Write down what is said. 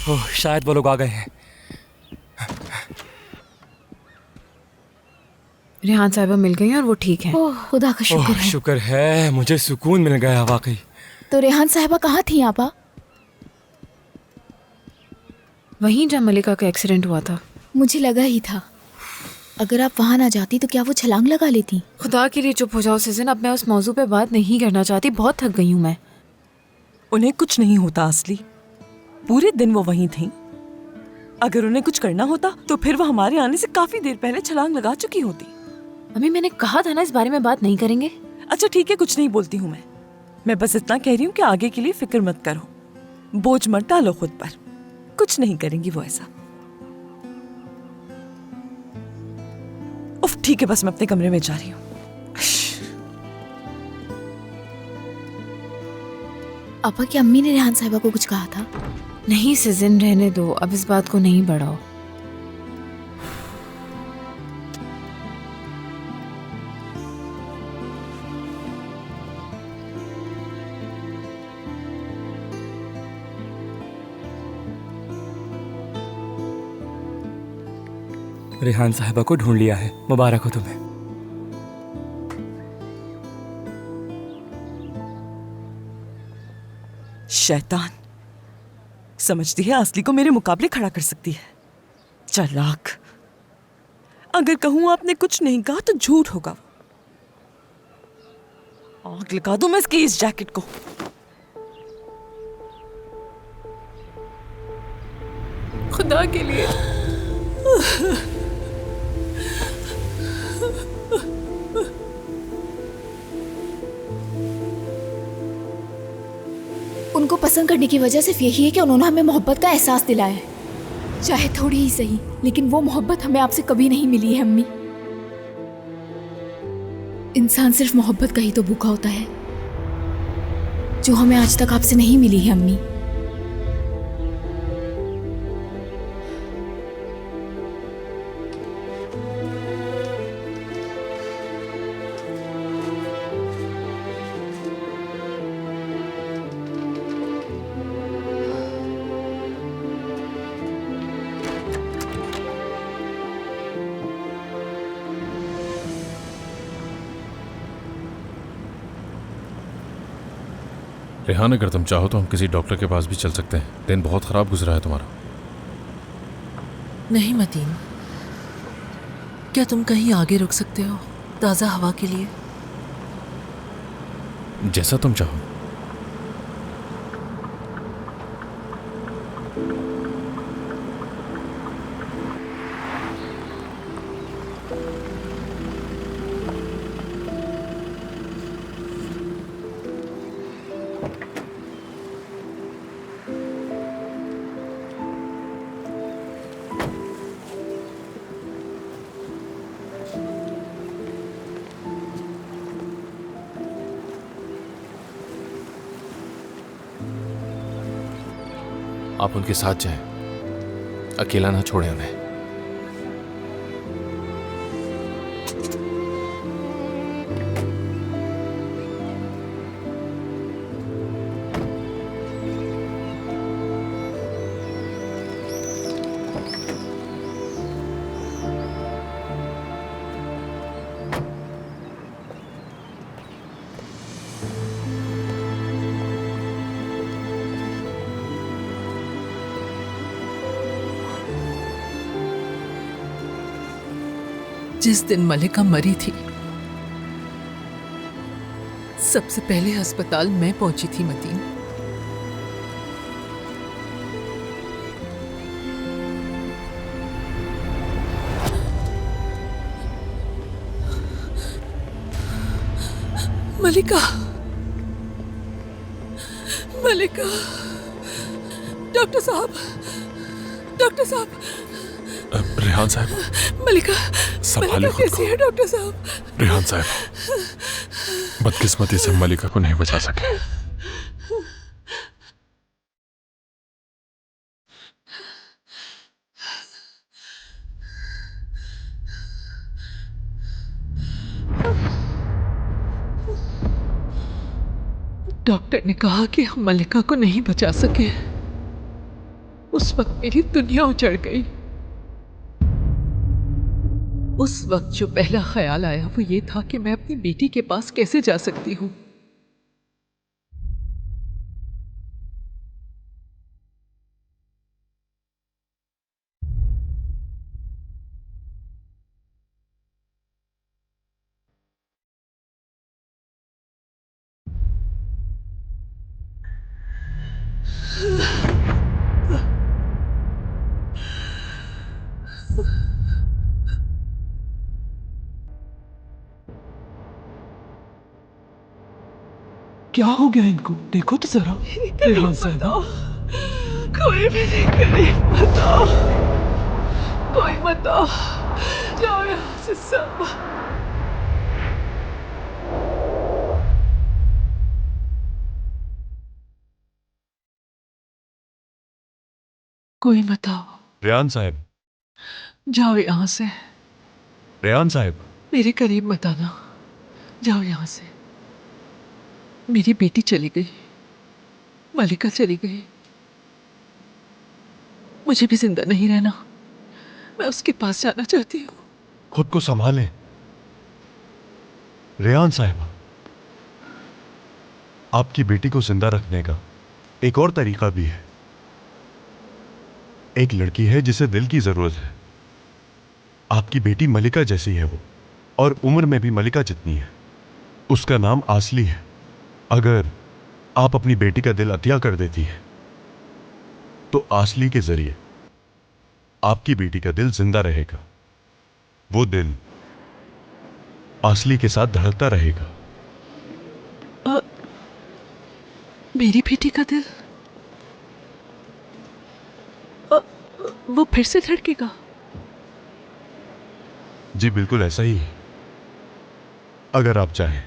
ओह, शायद वो लोग आ गए हैं। रेहान साहिबा मिल गई हैं और वो ठीक है। ओह खुदा का शुक्र ओह, है। शुक्र है, मुझे सुकून मिल गया वाकई। तो रेहान साहिबा कहाँ थी आपा? वहीं जहाँ मलिका का एक्सीडेंट हुआ था। मुझे लगा ही था। अगर आप वहाँ ना जाती तो क्या वो छलांग लगा लेती? खुदा के लिए चुप हो जाओ सिजन, अब मैं उस मौजू पे बात नहीं करना चाहती, बहुत थक गई हूँ मैं। उन्हें कुछ नहीं होता असली, पूरे दिन वो वहीं थी। अगर उन्हें कुछ करना होता तो फिर वो हमारे आने से काफी देर पहले छलांग लगा चुकी होती। अम्मी मैंने कहा था ना इस बारे में बात नहीं करेंगे। अच्छा ठीक है, कुछ नहीं बोलती हूँ मैं बस इतना कह रही हूँ कि आगे के लिए फिक्र मत करो, बोझ मत डालो खुद पर, कुछ नहीं करेंगी वो ऐसा। उफ ठीक है, बस मैं अपने कमरे में जा रही हूँ। आपा की अम्मी ने रेहान साहिबा को कुछ कहा था? नहीं सिजन, रहने दो, अब इस बात को नहीं बढ़ाओ। रेहान साहिबा को ढूंढ लिया है, मुबारक हो तुम्हें। शैतान, समझती है असली को मेरे मुकाबले खड़ा कर सकती है। चालाक। अगर कहूं आपने कुछ नहीं कहा तो झूठ होगा। आग लगा दूं मैं इसकी इस जैकेट को। खुदा के लिए। उनको पसंद करने की वजह सिर्फ यही है कि उन्होंने हमें मोहब्बत का एहसास दिलाया है, चाहे थोड़ी ही सही, लेकिन वो मोहब्बत हमें आपसे कभी नहीं मिली है अम्मी। इंसान सिर्फ मोहब्बत का ही तो भूखा होता है, जो हमें आज तक आपसे नहीं मिली है अम्मी। रेहान, अगर तुम चाहो तो हम किसी डॉक्टर के पास भी चल सकते हैं। दिन बहुत खराब गुजरा है तुम्हारा। नहीं मतीन, क्या तुम कहीं आगे रुक सकते हो ताज़ा हवा के लिए? जैसा तुम चाहो। आप उनके साथ जाएं, अकेला ना छोड़ें उन्हें। जिस दिन मलिका मरी थी, सबसे पहले अस्पताल मैं पहुंची थी मतीन। मलिका, मलिका, डॉक्टर साहब, डॉक्टर साहब। रेहान साहब, मलिका, संभालिए खुद कैसी को। है डॉक्टर साहब? रेहान साहब, बदकिस्मती से मलिका को नहीं बचा सके। डॉक्टर ने कहा कि हम मलिका को नहीं बचा सके। उस वक्त मेरी दुनिया उजड़ गई। उस वक्त जो पहला ख्याल आया वो ये था कि मैं अपनी बेटी के पास कैसे जा सकती हूँ। क्या हो गया इनको? देखो तो जरा। रेहान साहिबा, कोई भी नहीं करीब बताओ, कोई बताओ, जाओ यहाँ से सब। कोई बताओ, रेहान साहब, जाओ यहाँ से, रेहान साहब, मेरे करीब मत आना, जाओ यहाँ से। मेरी बेटी चली गई, मलिका चली गई, मुझे भी जिंदा नहीं रहना। मैं उसके पास जाना चाहती हूँ। खुद को संभालें। रेहान साहब, आपकी बेटी को जिंदा रखने का एक और तरीका भी है। एक लड़की है जिसे दिल की जरूरत है। आपकी बेटी मलिका जैसी है वो, और उम्र में भी मलिका जितनी है। उसका नाम आसली है। अगर आप अपनी बेटी का दिल अतिया कर देती है तो आसली के जरिए आपकी बेटी का दिल जिंदा रहेगा। वो दिल आसली के साथ धड़कता रहेगा। मेरी बेटी का दिल वो फिर से धड़केगा? जी बिल्कुल ऐसा ही है, अगर आप चाहें।